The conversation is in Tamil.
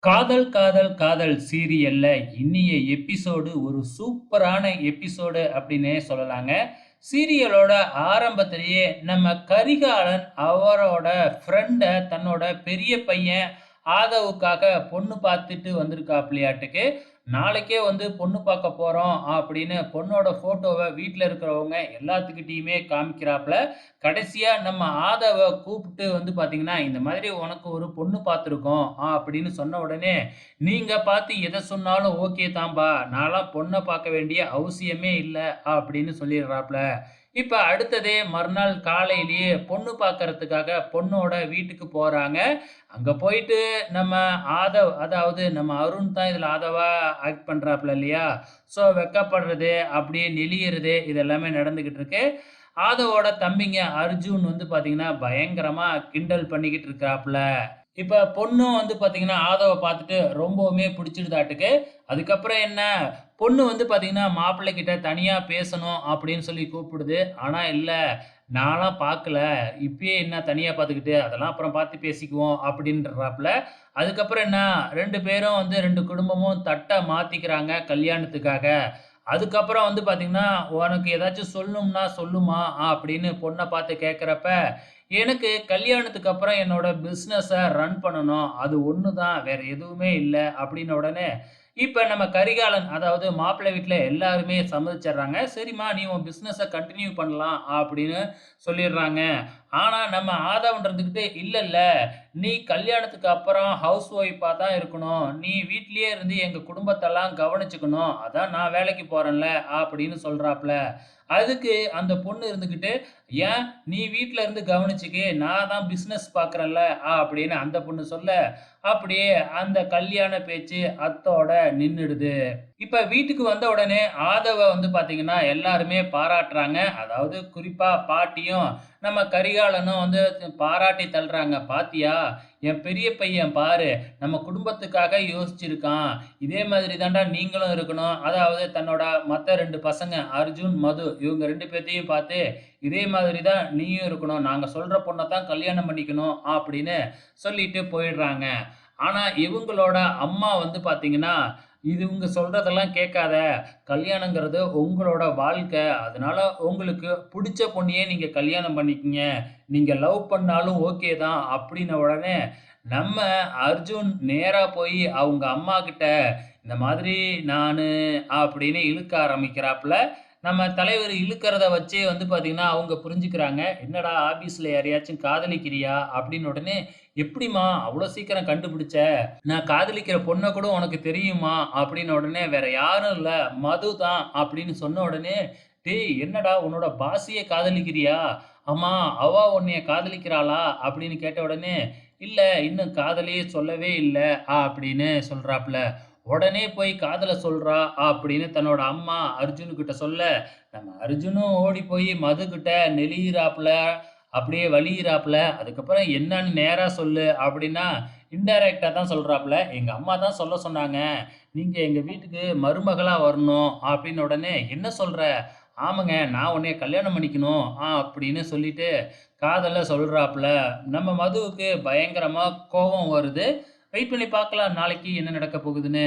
காதல் காதல் காதல் சீரியல்ல இன்னிய எபிசோடு ஒரு சூப்பரான எபிசோடு அப்படின்னே சொல்லலாங்க. சீரியலோட ஆரம்பத்திலேயே நம்ம கரிகாலன் அவரோட ஃப்ரெண்ட தன்னோட பெரிய பையன் ஆதவுக்காக பொண்ணு பார்த்துட்டு வந்திருக்காப்லையாட்டுக்கு. நாளைக்கே வந்து பொண்ணு பார்க்க போறோம் அப்படின்னு பொண்ணோட ஃபோட்டோவ வீட்ல இருக்கிறவங்க எல்லாத்துக்கிட்டயுமே காமிக்கிறாப்ல. கடைசியா நம்ம ஆதவ கூப்பிட்டு வந்து பார்த்தீங்கன்னா, "இந்த மாதிரி உனக்கு ஒரு பொண்ணு பார்த்துருக்கோம்" அப்படின்னு சொன்ன உடனே, "நீங்க பார்த்து எத சொன்னாலும் ஓகே தான்பா. நான்லாம் பொண்ண பார்க்க வேண்டிய அவசியமே இல்ல" அப்படின்னு சொல்லிடுறாப்ல. இப்ப அடுத்ததே மறுநாள் காலையிலேயே பொண்ணு பார்க்கறதுக்காக பொண்ணோட வீட்டுக்கு போறாங்க. அங்க போயிட்டு நம்ம ஆதவ், அதாவது நம்ம அருண் தான் இதுல ஆதவா ஆக்ட் பண்றாப்ல இல்லையா? ஸோ வெட்கப்படுறது, அப்படியே நெளியறது இது எல்லாமே நடந்துகிட்டு இருக்கு. ஆதவோட தம்பிங்க அர்ஜுன் வந்து பார்த்தீங்கன்னா, பயங்கரமா கிண்டல் பண்ணிக்கிட்டு இருக்காப்ல. இப்ப பொண்ணும் வந்து பார்த்தீங்கன்னா, ஆதவ பார்த்துட்டு ரொம்பவுமே பிடிச்சிருதாட்டுக்கு. அதுக்கப்புறம் என்ன, பொண்ணு வந்து பார்த்தீங்கன்னா, மாப்பிள்ளை கிட்ட தனியா பேசணும் அப்படின்னு சொல்லி கூப்பிடுது. ஆனா இல்ல, நான்லாம் பார்க்கல. இப்பயே என்ன தனியா பார்த்துக்கிட்டு, அதெல்லாம் அப்புறம் பார்த்து பேசிக்குவோம் அப்படின்றாப்ல. அதுக்கப்புறம் என்ன, 2 பேரும் வந்து 2 குடும்பமும் தட்ட மாத்திக்கிறாங்க கல்யாணத்துக்காக. அதுக்கப்புறம் வந்து பார்த்தீங்கன்னா, "உனக்கு ஏதாச்சும் சொல்லணும்னா சொல்லுமா" அப்படின்னு பொண்ண பார்த்து கேட்கிறப்ப, "எனக்கு கல்யாணத்துக்கு அப்புறம் என்னோட பிசினஸ ரன் பண்ணணும். அது ஒண்ணு தான். வேற எதுவுமே இல்ல." அப்படின்ன உடனே, இப்ப நம்ம கரிகாலன், அதாவது மாப்பிள்ளை வீட்ல எல்லாருமே சம்மதிச்சர்றாங்க. "சரிம்மா, நீ உன் பிசினஸ கன்டின்யூ பண்ணலாம்." அப்படின்னு சொல்லிர்றாங்க. ஆனா நம்ம ஆதவன் இருந்துகிட்டு, "இல்ல, இல்ல. நீ கல்யாணத்துக்கு அப்புறம் ஹவுஸ் ஒய்ஃபா தான் இருக்கணும். நீ வீட்லயே இருந்து எங்க குடும்பத்தெல்லாம் கவனிச்சுக்கணும். அதான் நான் வேலைக்கு போறேன்ல." அப்படின்னு சொல்றாப்ல. அதுக்கு அந்த பொண்ணு இருந்துகிட்டு, "ஏன் நீ வீட்ல இருந்து கவனிச்சுக்க. நான் தான் பிசினஸ் பார்க்குறேன்ல." அப்படின்னு அந்த பொண்ணு சொல்ல, அப்படியே அந்த கல்யாண பேச்சு அத்தோட நின்னுடுது. இப்ப வீட்டுக்கு வந்த உடனே ஆதவ வந்து பார்த்தீங்கன்னா, எல்லாருமே பாராட்டுறாங்க. அதாவது குறிப்பா பாட்டியும், நம்ம கரிகாலனும் வந்து பாராட்டி தள்ளுறாங்க. "பாத்தியா? என் பெரிய பையன் பாரு, நம்ம குடும்பத்துக்காக யோசிச்சிருக்கான். இதே மாதிரி தான்டா நீங்களும் இருக்கணும்." அதாவது தன்னோட மத்த 2 பசங்க அர்ஜுன், மது இவங்க 2 பேத்தையும் பார்த்து, "இதே மாதிரி தான் நீயும் இருக்கணும். நாங்க சொல்ற பொண்ண தான் கல்யாணம் பண்ணிக்கணும்." அப்படின்னு சொல்லிட்டு போயிடுறாங்க. ஆனா இவங்களோட அம்மா வந்து பார்த்தீங்கன்னா, "இது இவங்க சொல்றதெல்லாம் கேட்காத. கல்யாணங்கிறது உங்களோட வாழ்க்கை. அதனால உங்களுக்கு புடிச்ச பொண்ணையே நீங்க கல்யாணம் பண்ணிக்கங்க. நீங்க லவ் பண்ணாலும் ஓகே தான்." அப்படின்ன உடனே, நம்ம அர்ஜுன் நேரா போயி அவங்க அம்மாகிட்ட, இந்த மாதிரி நானு அப்படின்னு இழுக்க ஆரம்பிக்கிறாப்ல. நம்ம தலைவர் இழுக்கிறத வச்சே வந்து பார்த்தீங்கன்னா, அவங்க புரிஞ்சுக்கிறாங்க. "என்னடா ஆபீஸ்ல யாரையாச்சும் காதலிக்கிறியா?" அப்படின்னு உடனே, "எப்படிம்மா அவ்வளோ சீக்கிரம் கண்டுபிடிச்ச? நான் காதலிக்கிற பொண்ண கூட உனக்கு தெரியுமா?" அப்படின்ன உடனே, "வேற யாரும் இல்ல. மது தான்." அப்படின்னு சொன்ன உடனே, "டேய் என்னடா உன்னோட பாஸையே காதலிக்கிறியா? ஆமா, அவ உன்னைய காதலிக்கிறாளா?" அப்படின்னு கேட்ட உடனே, "இல்ல, இன்னும் காதலே சொல்லவே இல்ல." அப்படின்னு சொல்றாப்ல. உடனே போய் காதல சொல்றா அப்படின்னு தன்னோட அம்மா அர்ஜுனுகிட்ட சொல்ல, நம்ம அர்ஜுனும் ஓடி போய் மதுகிட்ட நெளியிறாப்ல, அப்படியே வழியிறாப்ல. அதுக்கப்புறம் என்னன்னு நேரா சொல்லு அப்படின்னா, இன்டைரக்ட்டா தான் சொல்றாப்ல. "எங்க அம்மா தான் சொல்ல சொன்னாங்க. நீங்க எங்க வீட்டுக்கு மருமகளா வரணும்." அப்படின்ன உடனே, "என்ன சொல்ற?" "ஆமாங்க, நான் உன்னைய கல்யாணம் பண்ணிக்கணும்." அப்படின்னு சொல்லிட்டு காதல சொல்றாப்ல. நம்ம மதுவுக்கு பயங்கரமா கோவம் வருது. வெயிட் பண்ணி பார்க்கலாம் நாளைக்கு என்ன நடக்க போகுதுன்னு.